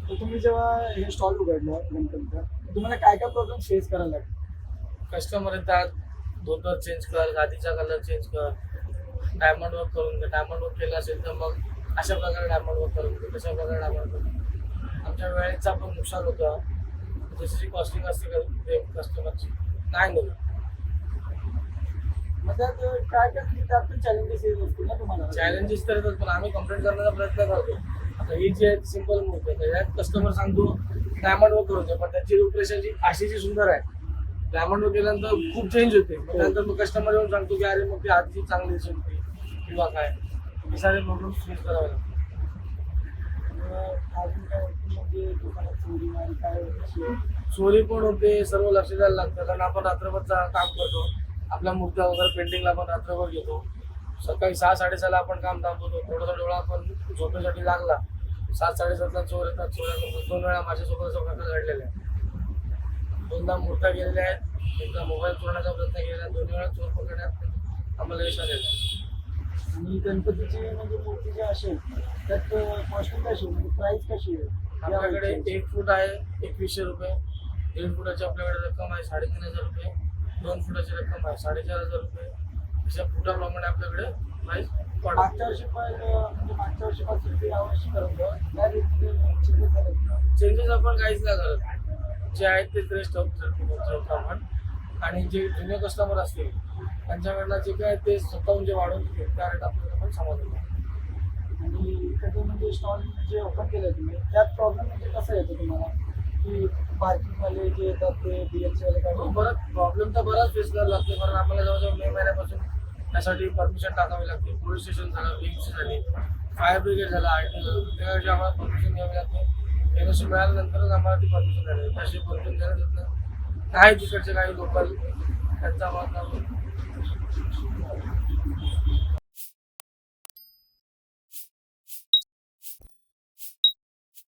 तर तुम्ही जेव्हा हे स्टॉल उघडलं गणपतीचं, तुम्हाला काय काय प्रॉब्लेम फेस करायला लागले? कस्टमर येतात, धोतर चेंज कर, गादीचा कलर चेंज कर, डायमंड वर्क करून दे. डायमंड वर्क केलं असेल तर मग अशा प्रकारे डायमंड वर्क करून दे, तशा प्रकारे डायमंड वर्क. आमच्या वेळेचा पण नुकसान होतं. जशी कॉस्टिंग असते कस्टमरची नाही मिळत. मग त्यात काय काय म्हणजे त्यात पण चॅलेंजेस येत असतील ना तुम्हाला? चॅलेंजेस तर येतात, पण आम्ही कंप्लेंट करण्याचा प्रयत्न करतो. आता ही जी आहे सिंपल मूर्ती आहे, त्याच्यात कस्टमर सांगतो डायमंड वर्क करून दे, पण त्याची रूपरेषा जी अशी सुंदर आहे, डायमंड वर्क केल्यानंतर खूप चेंज होते. मग त्यानंतर मग कस्टमर येऊन सांगतो की अरे मग ती आधीची चांगली दिसत होती किंवा काय. हे सारे प्रॉब्लेम फेस करावे लागतात. अजून काय म्हणजे दुकानात चोरी मारी काय अशी? चोरी पण होते, सर्व लक्ष द्यायला लागतं, कारण आपण रात्रभरचा काम करतो. आपल्या मूर्त्या वगैरे पेंटिंगला आपण रात्रभर घेतो. सकाळी 6-6:30ला आपण काम थांबवतो. थोडासा डोळा आपण झोपेसाठी लागला, 7-7:30ला चोर येतात, चोऱ्या करतात. 2 वेळा माझ्यासोबत असं प्रकार घडलेला आहे. 2दा मूर्त्या गेलेल्या आहेत, एकदा मोबाईल चोरण्याचा प्रयत्न केलेला आहे, 2 वेळा चोर पकडण्यात आम्हाला यश आलेलं आहे. आणि गणपतीची म्हणजे मूर्ती जी असेल त्यात कॉस्टिंग कशी म्हणजे प्राइस कशी आहे? आपल्याकडे 1 फूट आहे 2100 रुपये, 1.5 फुटाची आपल्याकडे रक्कम आहे 3,500 रुपये, 2 फुटाची रक्कम आहे 4,500 रुपये. अशा फुटाप्रमाणे आपल्याकडे प्राईस वाढत. मागच्या वर्षी पण म्हणजे मागच्या वर्षीपासून ते यावर्षी करत या रीतीने चेंजेस झाले. चेंजेस आपण काहीच नाही करत. जे आहेत ते तेच ठेवतो आपण. आणि जे जुने कस्टमर असतील त्यांच्याकडनं जे काय ते स्वतःहून जे वाढवून देतील त्या रेट आपल्याला पण समाधान आहे. आणि कधी म्हणजे स्टॉल जे ओपन केलं तुम्ही त्यात प्रॉब्लेम म्हणजे कसं येतो तुम्हाला की पार्किंगवाले जे येतात ते BMC वाले हो, बरं प्रॉब्लेम तर बराच फेस करायला लागतो, कारण आपल्याला जवळजवळ मे महिन्यापासून त्यासाठी परमिशन टाकावी लागते. पोलीस स्टेशन झालं, BMC झाली, फायर ब्रिगेड झालं, RTO झालं, त्यावेळी आम्हाला परमिशन घ्यावी लागते. NOC मिळाल्यानंतरच आम्हाला ती परमिशन द्यावी. त्याशी परमिशन देण्यात येत नाही. काही तिकडचे काही लोकल त्यांचा आम्हाला